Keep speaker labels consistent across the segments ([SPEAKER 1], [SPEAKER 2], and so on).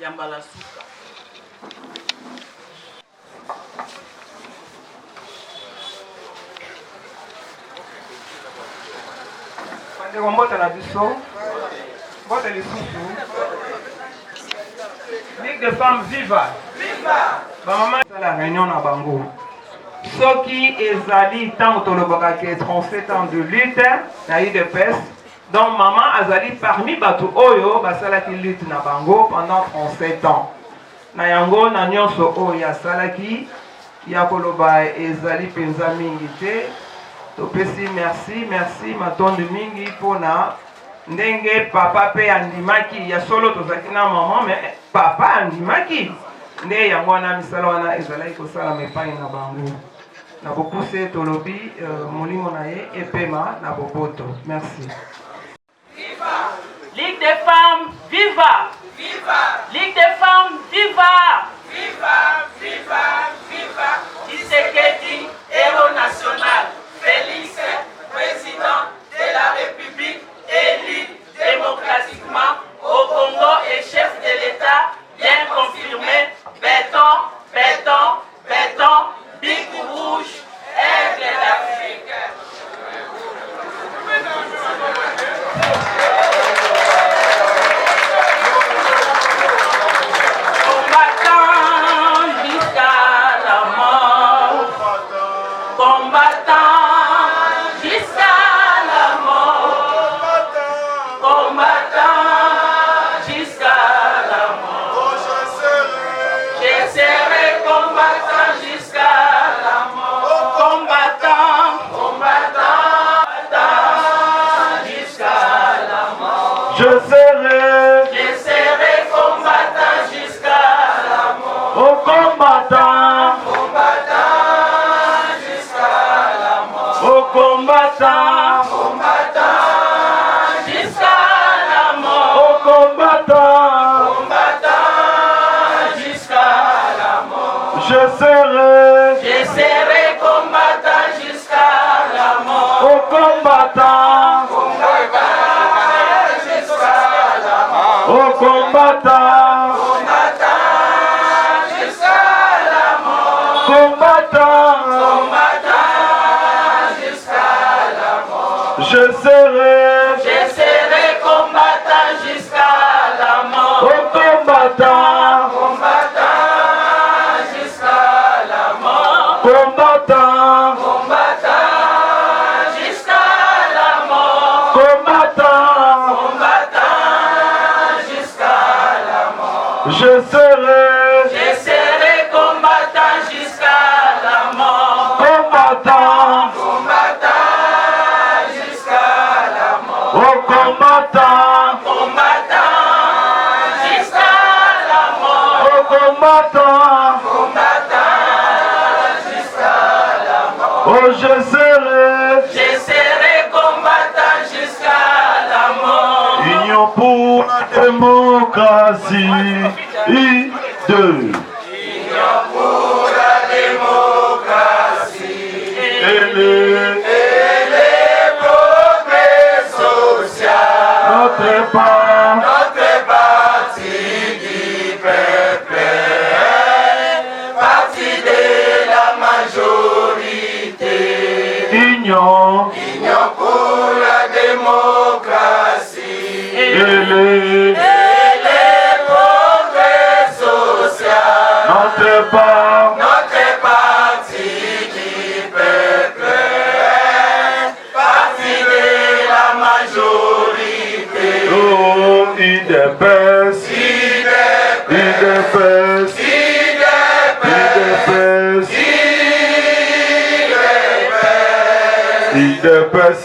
[SPEAKER 1] Yambala suka.
[SPEAKER 2] Pandeko mbota na biso. Mbota lisusu. Ligue des femmes viva. Viva. Ba mama la réunion na bango. Soki ezali tant tolobaka ke 37 ans de lutte na UDPS. Donc maman azali parmi batu oyo basalaki lutte na bango pendant 37 ans. Na yango na nyonso oyo asalaki ya koloba ezali penza mingi te. Topesi merci matondo mingi pona ndenge papa pe andimaki ya solo tozaki na maman mais papa andimaki nde yango wana misala wana ezalaki kosala mepai na bango. Na bopuse tolobi molimo na ye epema na bopoto. Merci.
[SPEAKER 1] Viva! Ligue des femmes, viva! Viva! Ligue des femmes, viva! Viva! Viva! Viva! Tshisekedi, héros national. Félix, président de la République, élu démocratiquement au Congo et chef de l'État, bien confirmé. Béton, béton, béton, big rouge, aigle d'Afrique.
[SPEAKER 2] Je serai combattant jusqu'à la mort. Oh combattant, combattant jusqu'à la mort. Oh combattant, combattant jusqu'à la mort. Oh combattant, combattant jusqu'à la mort. Je serai combattant jusqu'à la mort. Oh combattant, combattant. Oh combattant, combattant jusqu'à la mort. Combattant, combattant jusqu'à la mort. Je serai combattant jusqu'à la mort. Oh combattant, combattant jusqu'à la mort. Combattant, combattant jusqu'à la mort. Combattant, combattant. Je serai combattant jusqu'à la mort. Combattant, combattant jusqu'à la mort. Oh combattant, combattant jusqu'à la mort. Oh combattant, combattant jusqu'à la mort. Oh je serai combattant jusqu'à la mort. Union pour la démocratie. Union pour la démocratie et les progrès sociaux. Notre parti du peuple, parti de la majorité. Union pour la démocratie et les notre parti du peuple, parti de la majorité. Oh, UDPS, UDPS, UDPS, UDPS, UDPS.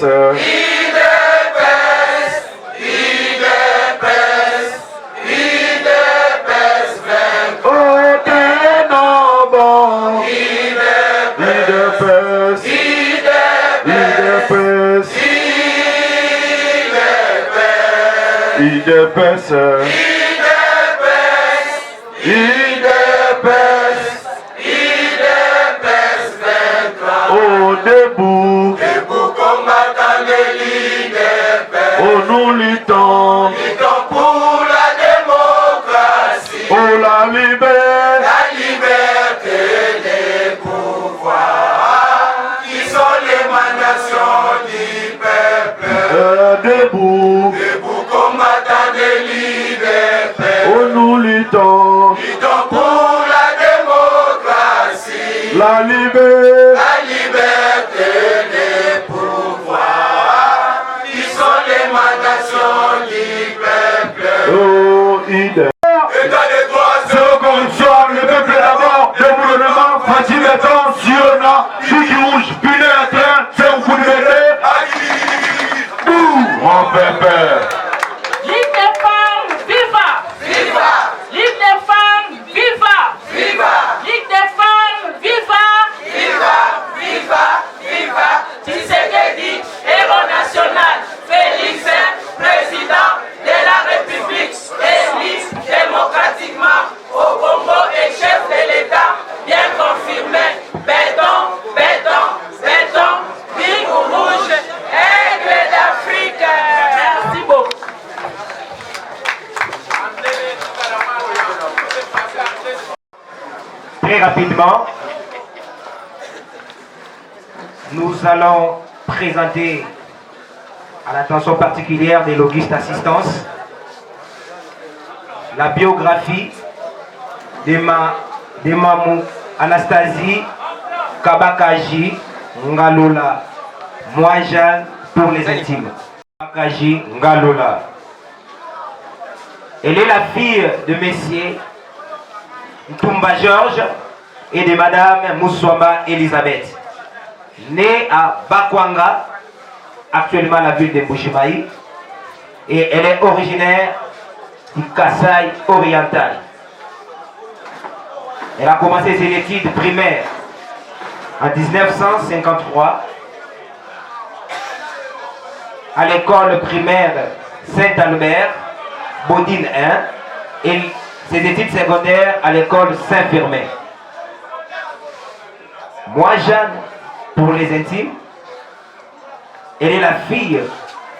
[SPEAKER 2] UDPS, UDPS, UDPS 23. Oh, debout, debout combattant
[SPEAKER 3] Matandeli des pères.
[SPEAKER 4] Oh, nous luttons.
[SPEAKER 3] Luttons pour la démocratie.
[SPEAKER 4] Oh, la liberté.
[SPEAKER 3] La liberté des pouvoirs. Qui sont l'émanation du peuple.
[SPEAKER 4] Debout.
[SPEAKER 3] Debout comme Matandeli des pères.
[SPEAKER 4] Oh, nous luttons.
[SPEAKER 3] Luttons pour la démocratie.
[SPEAKER 4] La liberté.
[SPEAKER 3] La liberté des pouvoirs. Qui sont l'émanation du peuple.
[SPEAKER 4] Oh, idée.
[SPEAKER 3] État des droits,
[SPEAKER 4] Ce qu'on le peuple d'abord, le gouvernement, facile attention, qui rouge, puis le train, c'est un coup de mêlée. Mon pépère.
[SPEAKER 1] Ligue des femmes, viva!
[SPEAKER 3] viva,
[SPEAKER 1] Ligue des femmes, viva!
[SPEAKER 3] viva,
[SPEAKER 1] Ligue des femmes, viva!
[SPEAKER 3] viva, viva, viva.
[SPEAKER 1] Tshisekedi, héros national, Félix, président de la République, élu démocratiquement au Congo et chef de l'État, bien confirmé. Béton, béton, béton, Big rouge, aigle d'Afrique. Merci beaucoup.
[SPEAKER 2] Très rapidement, nous allons présenter à l'attention particulière des logistes assistance la biographie de Mamou Anastasie Kabakaji Ngalola, moi Jeanne pour les intimes. Kabakaji Ngalola. Elle est la fille de Messier Ntumba Georges et de Madame Moussouamba Elisabeth. Née à Bakwanga, actuellement la ville de Mbujimayi, et elle est originaire du Kasaï oriental. Elle a commencé ses études primaires en 1953 à l'école primaire Saint-Albert, Bodine 1, et ses études secondaires à l'école Saint-Firmin. Moi, Jeanne, pour les intimes, elle est la fille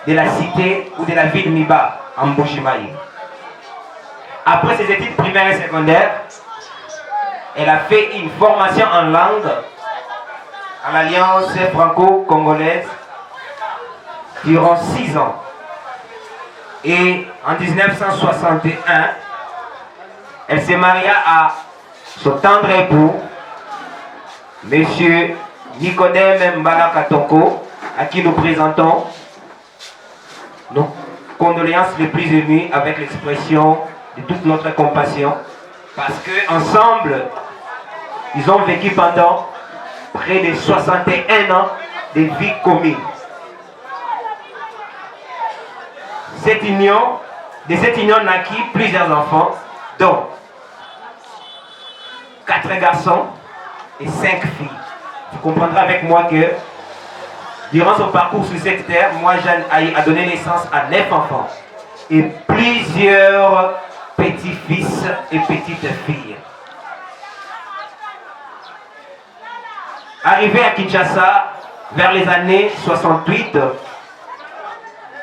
[SPEAKER 2] de la cité ou de la ville Miba, en Mbujimayi. Après ses études primaires et secondaires, elle a fait une formation en langue à l'Alliance franco-congolaise durant 6 ans. Et en 1961, elle se maria à son tendre époux, M. Nicodème Mbalakatonko, à qui nous présentons nos condoléances les plus émues avec l'expression de toute notre compassion, parce qu'ensemble, ils ont vécu pendant près de 61 ans de vie commune. De cette union naquit plusieurs enfants, dont 4 garçons et 5 filles. Vous comprendrez avec moi que durant son parcours sur cette terre, moi Jeanne a donné naissance à 9 enfants et plusieurs petits-fils et petites-filles. Arrivée à Kinshasa vers les années 68,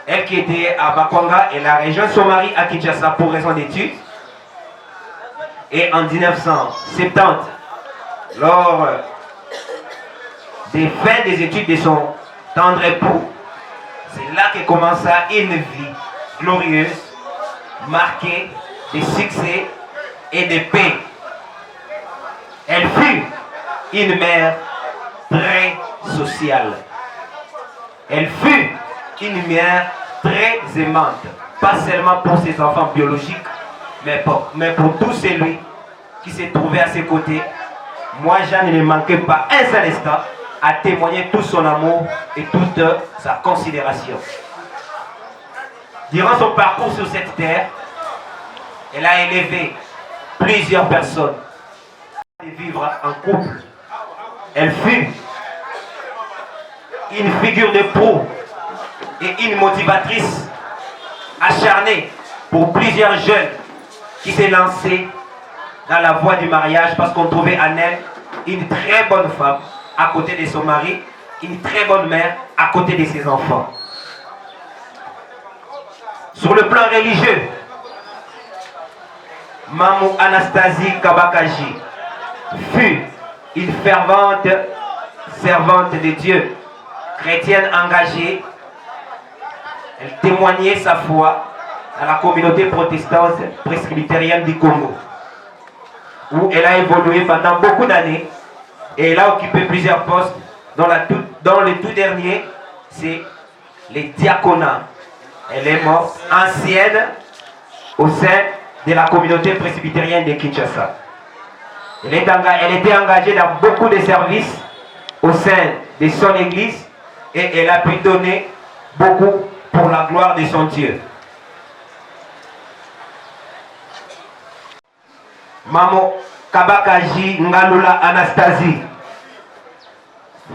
[SPEAKER 2] elle qui était à Bakwanga, elle a rejoint son mari à Kinshasa pour raison d'études. Et en 1970, lors des fins des études de son tendre époux, c'est là que commença une vie glorieuse, marquée de succès et de paix. Elle fut une mère très sociale. Elle fut une mère très aimante, pas seulement pour ses enfants biologiques, mais pour tous celui qui s'est trouvé à ses côtés. Moi, Jeanne ne manquait pas un seul instant à témoigner tout son amour et toute sa considération. Durant son parcours sur cette terre, elle a élevé plusieurs personnes à vivre en couple. Elle fut une figure de proue et une motivatrice acharnée pour plusieurs jeunes qui s'est lancé dans la voie du mariage parce qu'on trouvait en elle une très bonne femme à côté de son mari
[SPEAKER 5] une très bonne mère à côté de ses enfants. Sur le plan religieux, Mamou Anastasie Kabakaji fut une fervente servante de Dieu, chrétienne engagée. Elle témoignait sa foi à la communauté protestante presbytérienne du Congo, où elle a évolué pendant beaucoup d'années et elle a occupé plusieurs postes, dont le tout dernier, c'est les diaconats. Elle est morte ancienne au sein de la communauté presbytérienne de Kinshasa. Elle était engagée dans beaucoup de services au sein de son église et elle a pu donner beaucoup pour la gloire de son Dieu. Maman Kabakaji Ngalula Anastasie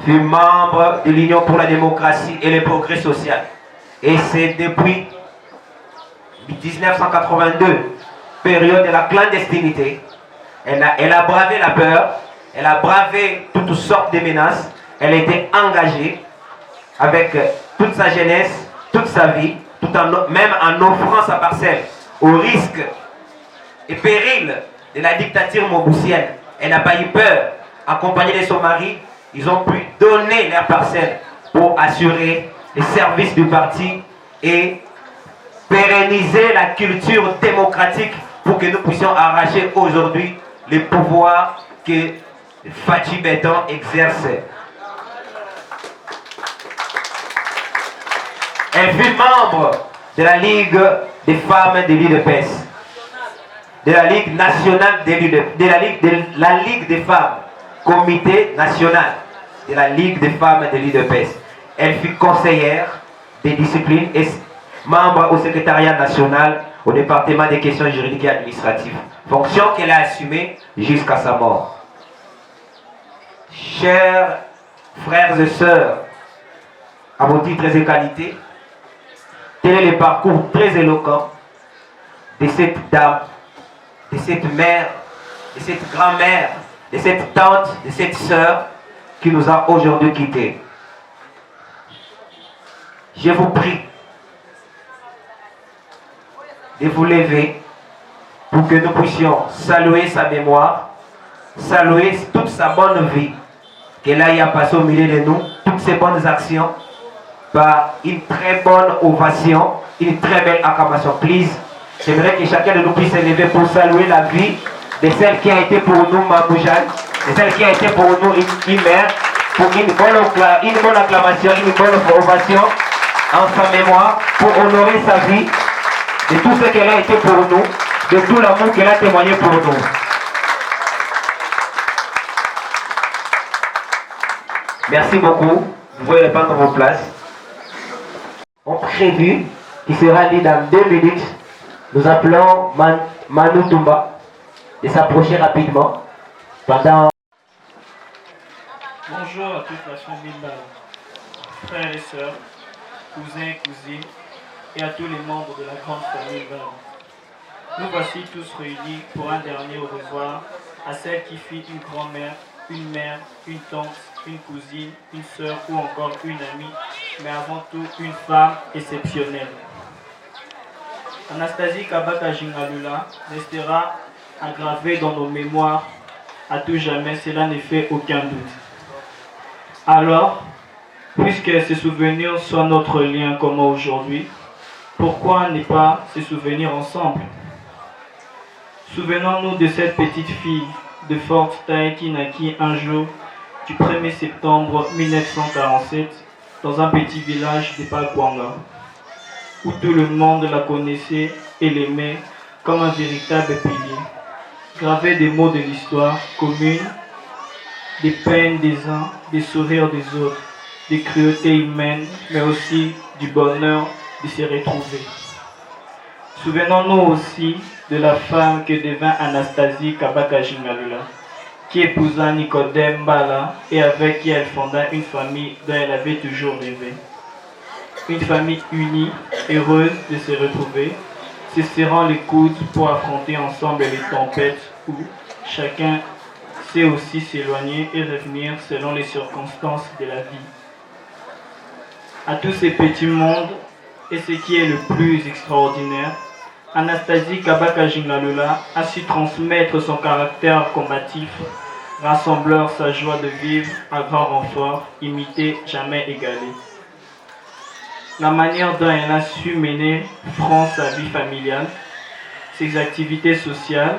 [SPEAKER 5] fut membre de l'Union pour la démocratie et le progrès social. Et c'est depuis 1982, période de la clandestinité, elle a bravé la peur, elle a bravé toutes sortes de menaces, elle était engagée avec toute sa jeunesse, toute sa vie, même en offrant sa parcelle au risque et péril de la dictature mobusienne. Elle n'a pas eu peur. Accompagnée de son mari, ils ont pu donner leur parcelle pour assurer les services du parti et pérenniser la culture démocratique pour que nous puissions arracher aujourd'hui les pouvoirs que Fachi Béton exerce. Elle fut membre de la Ligue des femmes de l'UDPS, de la Ligue nationale de la Ligue des femmes, comité national de la Ligue des femmes de l'UDPS. Elle fut conseillère des disciplines et membre au secrétariat national au département des questions juridiques et administratives, fonction qu'elle a assumée jusqu'à sa mort. Chers frères et sœurs, à vos titres et qualités, tel est le parcours très éloquent de cette dame, de cette mère, de cette grand-mère, de cette tante, de cette sœur qui nous a aujourd'hui quittés. Je vous prie de vous lever pour que nous puissions saluer sa mémoire, saluer toute sa bonne vie qu'elle a passé au milieu de nous, toutes ses bonnes actions, par une très bonne ovation, une très belle acclamation. Please, j'aimerais que chacun de nous puisse se lever pour saluer la vie de celle qui a été pour nous Mamou Jeanne, de celle qui a été pour nous une mère, pour une bonne acclamation, une bonne ovation en sa mémoire, pour honorer sa vie, de tout ce qu'elle a été pour nous, de tout l'amour qu'elle a témoigné pour nous. Merci beaucoup. Vous pouvez prendre vos places. On prévu qui sera dit dans 2 minutes. Nous appelons Manu Tumba de s'approcher rapidement pendant.
[SPEAKER 6] Bonjour à toute la famille Mbala, frères et sœurs, cousins et cousines, et à tous les membres de la grande famille Mbala. Nous voici tous réunis pour un dernier au revoir à celle qui fut une grand-mère, une mère, une tante, une cousine, une sœur ou encore une amie, mais avant tout une femme exceptionnelle. Anastasie Kabakaji Ngalula restera aggravée dans nos mémoires à tout jamais, cela ne fait aucun doute. Alors, puisque ces souvenirs sont notre lien commun aujourd'hui, pourquoi ne pas se souvenir ensemble? Souvenons-nous de cette petite fille de forte taille qui naquit un jour du 1er septembre 1947 dans un petit village de Pakwanga, où tout le monde la connaissait et l'aimait comme un véritable pilier. Gravé des mots de l'histoire commune, des peines des uns, des sourires des autres, des cruautés humaines, mais aussi du bonheur de se retrouver. Souvenons-nous aussi de la femme que devint Anastasie Kabakaji Ngalula, qui épousa Nicodème Mbala et avec qui elle fonda une famille dont elle avait toujours rêvé. Une famille unie, heureuse de se retrouver, se serrant les coudes pour affronter ensemble les tempêtes où chacun sait aussi s'éloigner et revenir selon les circonstances de la vie. À tous ces petits mondes, et ce qui est le plus extraordinaire, Anastasie Kabaka-Jingalula a su transmettre son caractère combatif, rassembleur sa joie de vivre à grand renfort, imité, jamais égalé. La manière dont elle a su mener franc sa vie familiale, ses activités sociales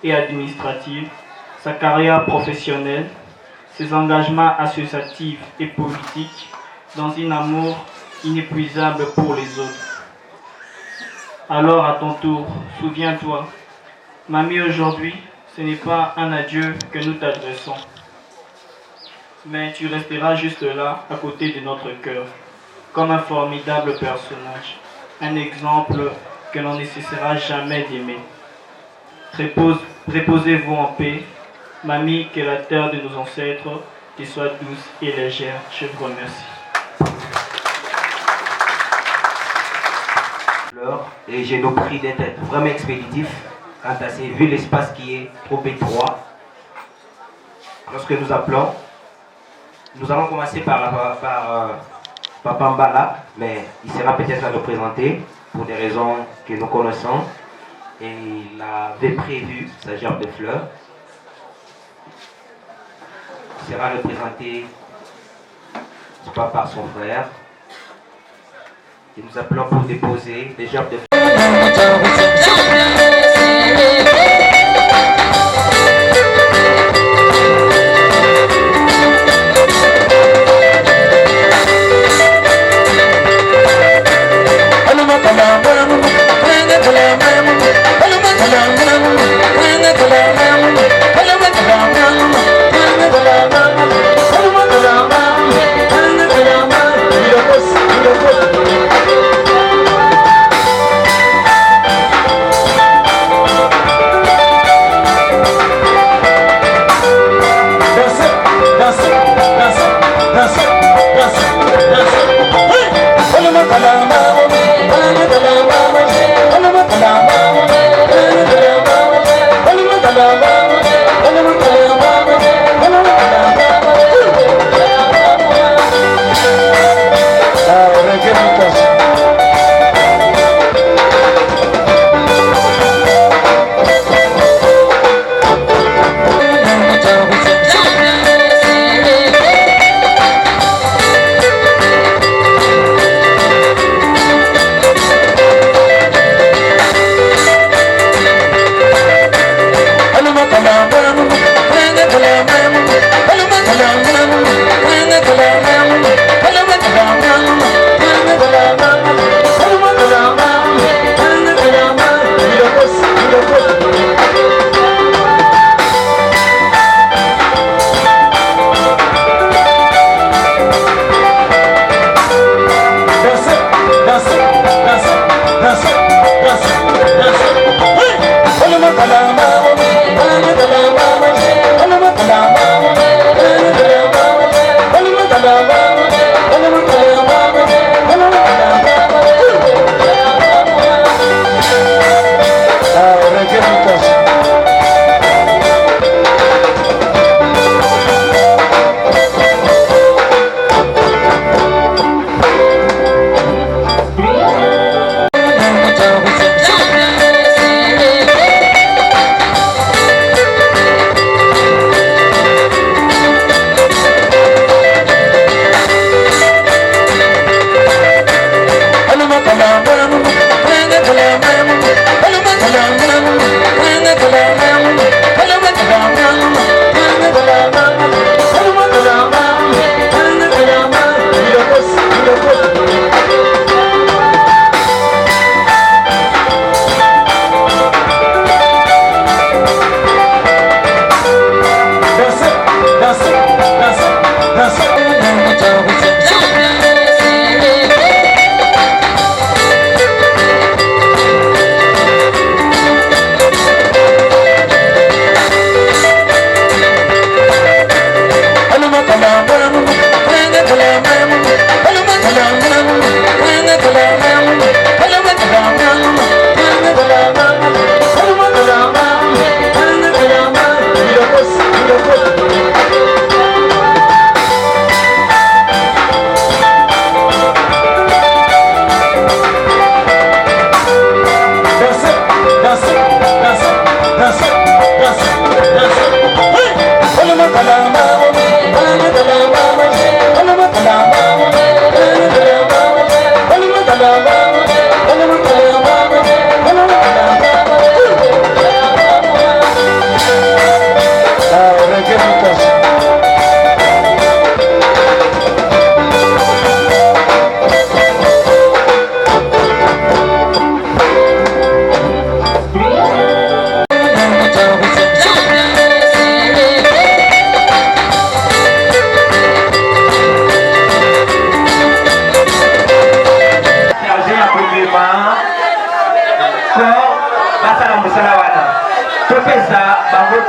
[SPEAKER 6] et administratives, sa carrière professionnelle, ses engagements associatifs et politiques dans un amour inépuisable pour les autres. Alors à ton tour, souviens-toi, mamie, aujourd'hui, ce n'est pas un adieu que nous t'adressons, mais tu resteras juste là, à côté de notre cœur, comme un formidable personnage, un exemple que l'on ne cessera jamais d'aimer. Reposez-vous en paix, mamie, que la terre de nos ancêtres te soit douce et légère. Je vous remercie.
[SPEAKER 5] Et j'ai le prix d'être vraiment expéditif quant à ces, vu l'espace qui est trop étroit. Lorsque nous appelons, nous allons commencer par Papa Mbala, mais il sera peut-être à nous présenter pour des raisons que nous connaissons. Et il avait prévu sa gerbe de fleurs. Il sera représenté soit par son frère. Et nous appelons pour déposer des gerbes de fleurs.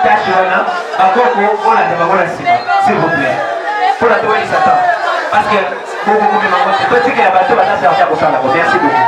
[SPEAKER 5] tâche wana bakoko olanda bango na nsima s'il vous plaît mpona toyelisa temps parce que bokokomema ngo te totikela bato baza charge ya kosala ko merci beaucoup.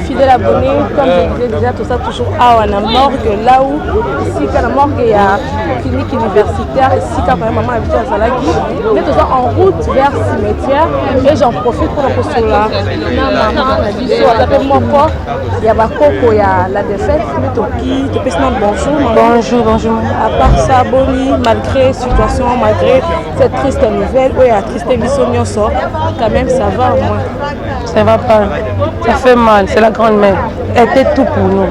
[SPEAKER 7] Fidèle abonné, comme je disais déjà, tout ça toujours à la morgue, là où ici quand la morgue il y a clinique universitaire, ici quand maman habite à Zalaki, mais tout ça en route vers le cimetière et j'en profite pour la postuler là. Maman a dit ça, d'après mon corps, il y a ma coco, il y a la défaite, mais tu peux se bonjour. Bonjour, bonjour. À part ça, Boni, malgré la situation, malgré cette triste nouvelle, où il y a triste mission sort, quand même ça va au moins.
[SPEAKER 8] Ça va pas, ça fait mal, c'est la grande-mère. Elle était tout pour nous,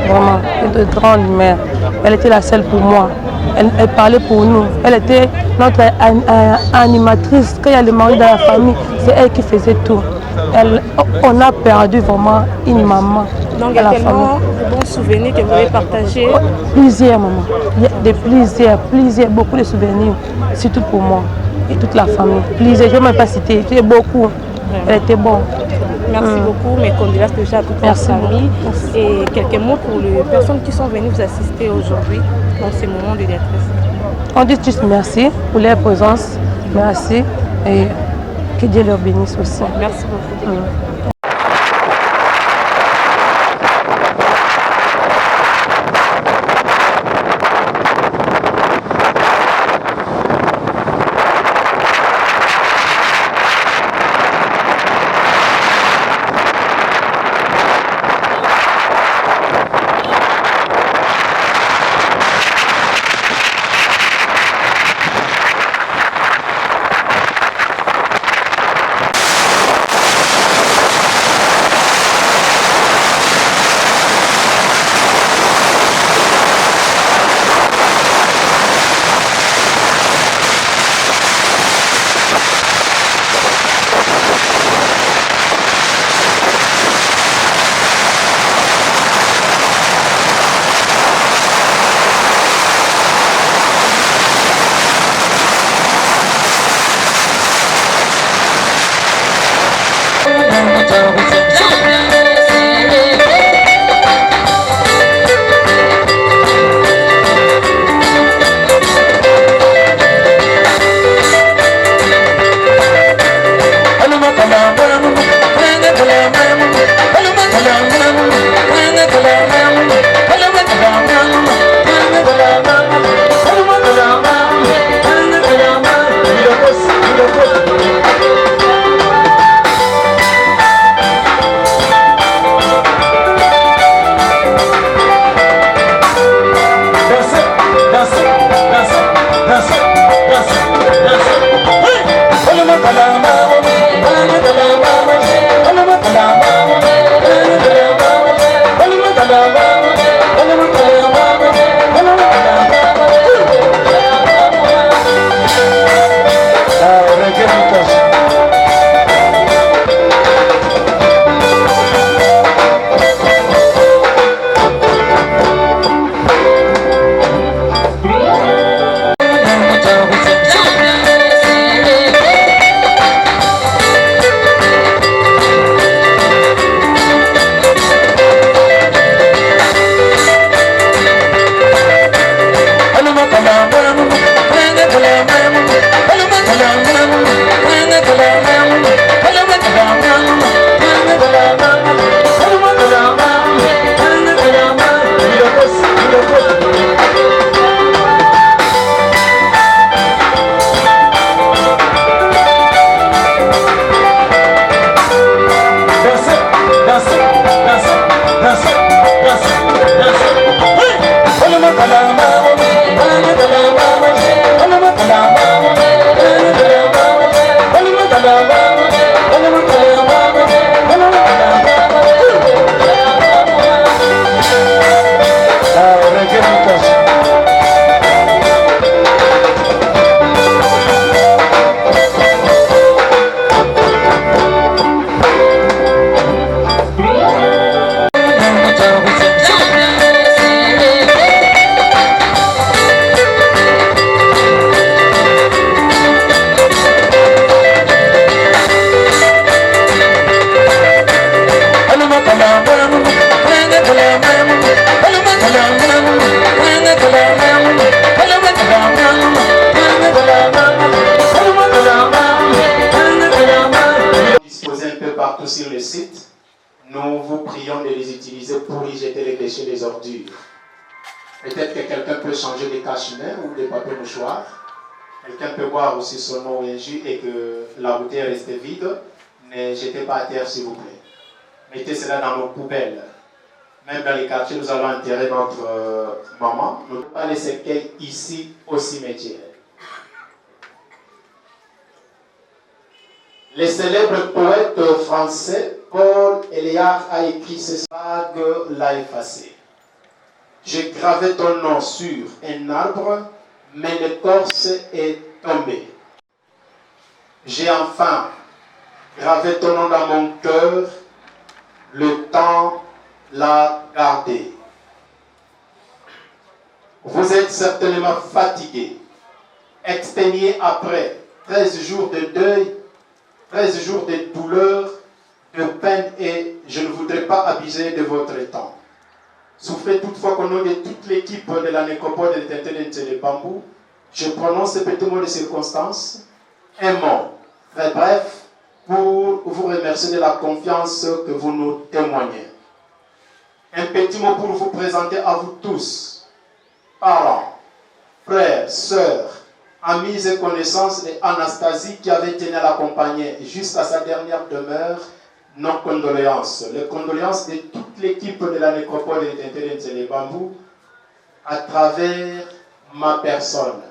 [SPEAKER 8] vraiment, elle était grande mère. Elle était la seule pour moi, elle parlait pour nous. Elle était notre animatrice, quand il y a le mari dans la famille, c'est elle qui faisait tout. On a perdu vraiment une maman.
[SPEAKER 7] Donc il y a tellement de bons souvenirs que vous avez partagés.
[SPEAKER 8] Plusieurs, maman, plusieurs, beaucoup de souvenirs, surtout pour moi et toute la famille. Plusieurs, je ne vais même pas citer, c'est beaucoup. Elle était bonne.
[SPEAKER 7] Merci beaucoup, mes condoléances déjà à toute la famille. Et quelques mots pour les personnes qui sont venues vous assister aujourd'hui dans ces moments de détresse.
[SPEAKER 8] On dit juste merci pour leur présence, merci et que Dieu leur bénisse aussi.
[SPEAKER 7] Merci beaucoup.
[SPEAKER 9] Disposés un peu partout sur le site, nous vous prions de les utiliser pour y jeter les déchets, les ordures. Peut-être que quelqu'un peut changer des cache-nez ou des papiers mouchoirs. Quelqu'un peut boire aussi son eau et un jus et que la bouteille reste vide. Ne jetez pas à terre s'il vous plaît. Mettez cela dans nos poubelles. Même dans les quartiers, nous allons enterrer notre maman. Nous ne pouvons pas les cercueils ici au cimetière. Le célèbre poète français Paul Éluard a écrit ce vague l'a effacé. J'ai gravé ton nom sur un arbre, mais l'écorce est tombée. J'ai enfin gravé ton nom dans mon cœur, le temps l'a gardé. Vous êtes certainement fatigué, exténué après 13 jours de deuil, 13 jours de douleur, de peine, et je ne voudrais pas abuser de votre temps. Souffrez toutefois qu'au nom de toute l'équipe de la nécropole de l'Éternel de Bambou, je prononce ce petit mot de circonstance, un mot très bref, pour vous remercier de la confiance que vous nous témoignez. Un petit mot pour vous présenter à vous tous, parents, frères, sœurs, amis et connaissances d'Anastasie qui avait tenu à l'accompagner jusqu'à sa dernière demeure. Nos condoléances, les condoléances de toute l'équipe de la nécropole de l'Éternel de Bambou à travers ma personne.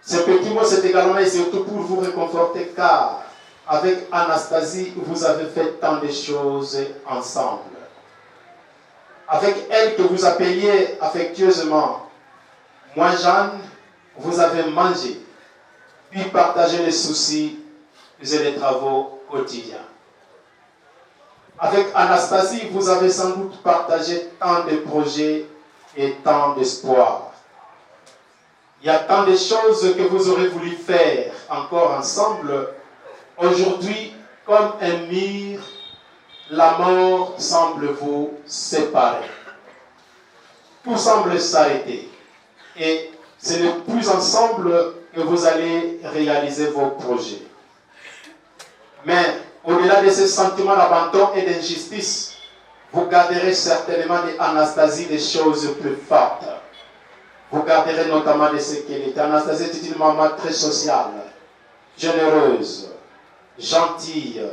[SPEAKER 9] Ce petit mot, c'est également et surtout pour vous réconforter, car avec Anastasie, vous avez fait tant de choses ensemble. Avec elle que vous appeliez affectueusement moi Jeanne, vous avez mangé, puis partagé les soucis et les travaux quotidiens. Avec Anastasie, vous avez sans doute partagé tant de projets et tant d'espoirs. Il y a tant de choses que vous aurez voulu faire encore ensemble. Aujourd'hui, comme un mur, la mort semble vous séparer. Tout semble s'arrêter. Et ce n'est plus ensemble que vous allez réaliser vos projets. Mais au-delà de ce sentiment d'abandon et d'injustice, vous garderez certainement d'Anastasie des choses plus fortes. Vous garderez notamment de ce qu'elle était. Anastasie était une maman très sociale, généreuse, gentille,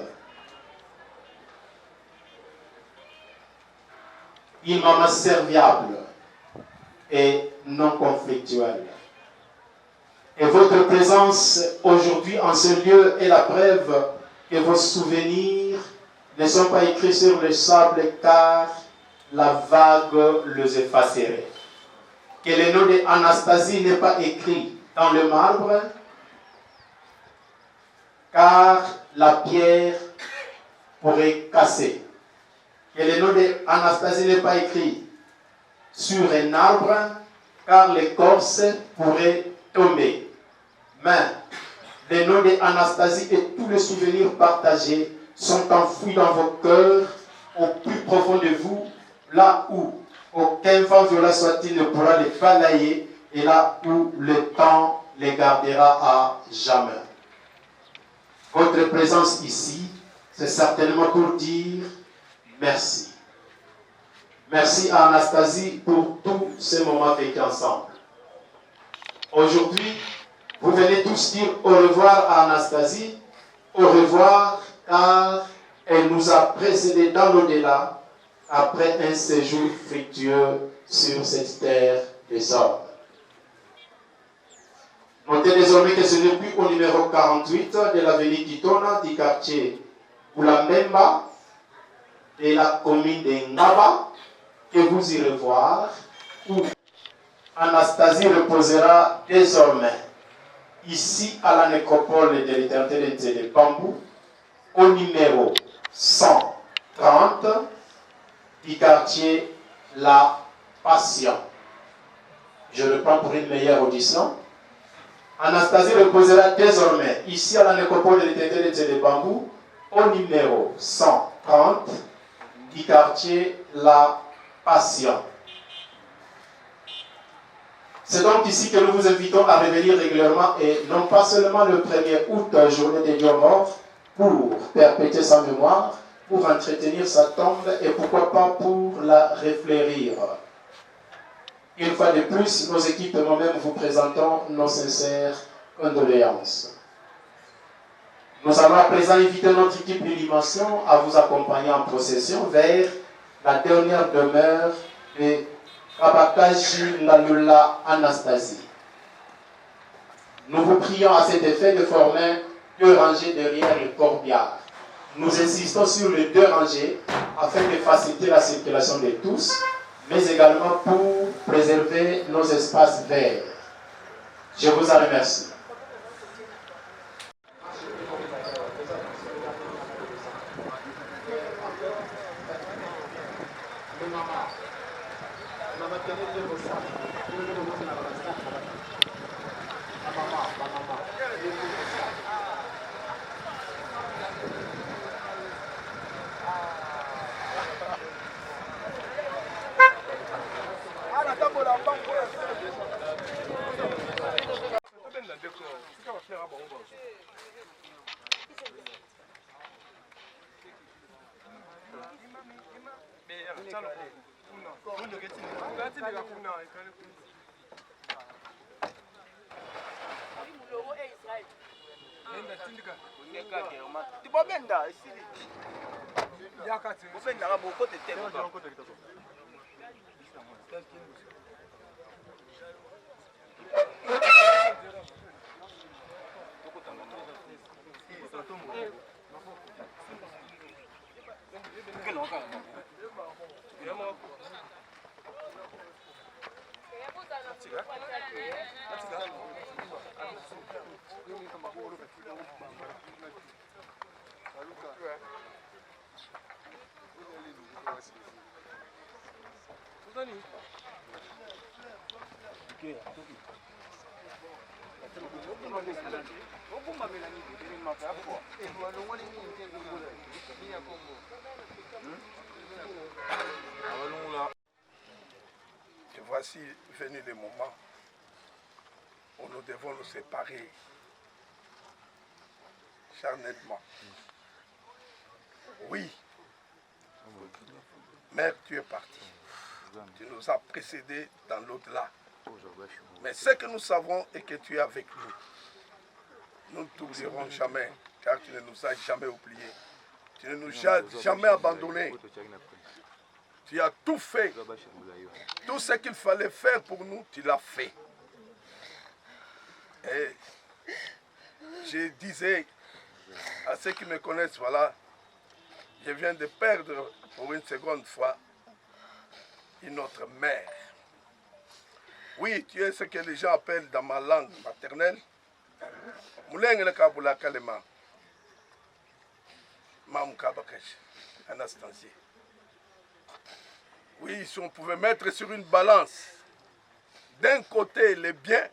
[SPEAKER 9] une maman serviable et non conflictuelle. Et votre présence aujourd'hui en ce lieu est la preuve que vos souvenirs ne sont pas écrits sur le sable, car la vague les effacerait. Que le nom d'Anastasie n'est pas écrit dans le marbre, car la pierre pourrait casser. Que le nom d'Anastasie n'est pas écrit sur un arbre, car l'écorce pourrait tomber. Mais le nom d'Anastasie et tous les souvenirs partagés sont enfouis dans vos cœurs, au plus profond de vous, là où aucun vent violent soit-il ne pourra les balayer, et là où le temps les gardera à jamais. Votre présence ici, c'est certainement pour dire merci. Merci à Anastasie pour tous ces moments vécus ensemble. Aujourd'hui, vous venez tous dire au revoir à Anastasie, au revoir, car elle nous a précédés dans l'au-delà après un séjour fructueux sur cette terre des hommes. Notez désormais que ce n'est plus au numéro 48 de l'avenue Kitona du quartier Oulambemba de la commune de Ngaba que vous irez voir, où Anastasie reposera désormais ici à la nécropole de l'éternité de Bambou, au numéro 130 du quartier La Passion. Je reprends pour une meilleure audition. Anastasie reposera désormais ici à la nécropole de l'éternité de Bambou, au numéro 130 du quartier La Passion. C'est donc ici que nous vous invitons à revenir régulièrement et non pas seulement le 1er août, journée des dieux morts, pour perpétuer sa mémoire, pour entretenir sa tombe et pourquoi pas pour la refleurir. Une fois de plus, nos équipes et moi-même vous présentons nos sincères condoléances. Nous allons à présent inviter notre équipe de dimension à vous accompagner en procession vers la dernière demeure de Kabakaji Lalula Anastasie. Nous vous prions à cet effet de former 2 rangées derrière le corbillard. Nous insistons sur les 2 rangées afin de faciliter la circulation de tous, mais également pour préserver nos espaces verts. Je vous en remercie.
[SPEAKER 3] Et voici venu le moment où nous devons nous séparer charnellement. Oui, Mère, tu es parti. Tu nous as précédés dans l'au-delà. Mais ce que nous savons est que tu es avec nous. Nous ne t'oublierons jamais, car tu ne nous as jamais oubliés. Tu ne nous as jamais abandonnés. Tu as tout fait. Tout ce qu'il fallait faire pour nous, tu l'as fait. Et je disais à ceux qui me connaissent, voilà, je viens de perdre pour une seconde fois une autre mère. Oui, tu es ce que les gens appellent dans ma langue maternelle Mouleng Kabula Kalema, Mam Kabakash, Anastasie. Oui, si on pouvait mettre sur une balance, d'un côté les biens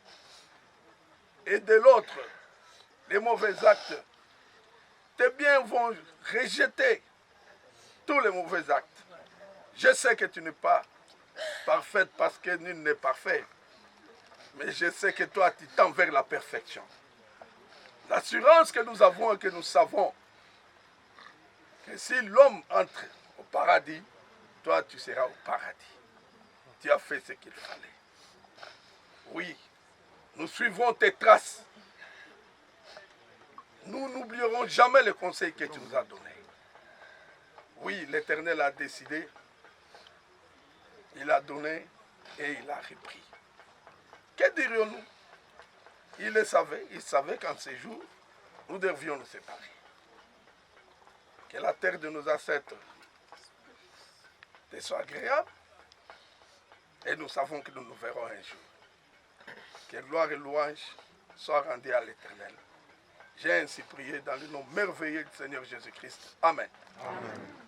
[SPEAKER 3] et de l'autre les mauvais actes, tes biens vont rejeter tous les mauvais actes. Je sais que tu n'es pas parfaite parce que nul n'est parfait, mais je sais que toi tu tends vers la perfection. L'assurance que nous avons et que nous savons que si l'homme entre au paradis, toi tu seras au paradis. Tu as fait ce qu'il fallait. Oui, nous suivrons tes traces. Nous n'oublierons jamais le conseil que tu nous as donné. Oui, l'Éternel a décidé Il a donné et il a repris. Que dirions-nous? Il le savait, il savait qu'en ces jours, nous devions nous séparer. Que la terre de nos ancêtres soit agréable, et nous savons que nous nous verrons un jour. Que gloire et louange soient rendues à l'Éternel. J'ai ainsi prié dans le nom merveilleux du Seigneur Jésus-Christ. Amen. Amen.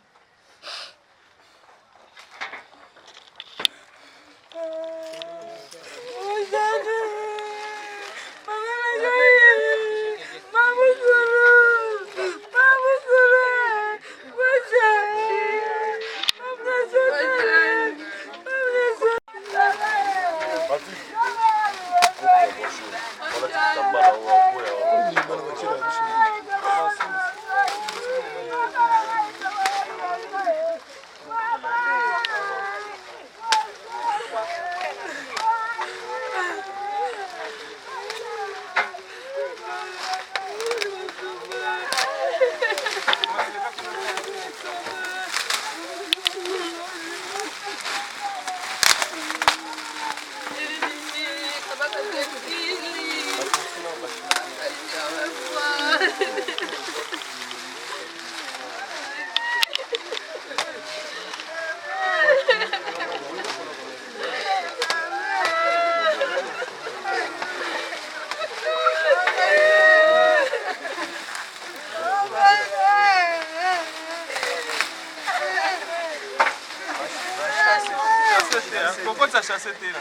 [SPEAKER 10] Pourquoi tu as chassé tes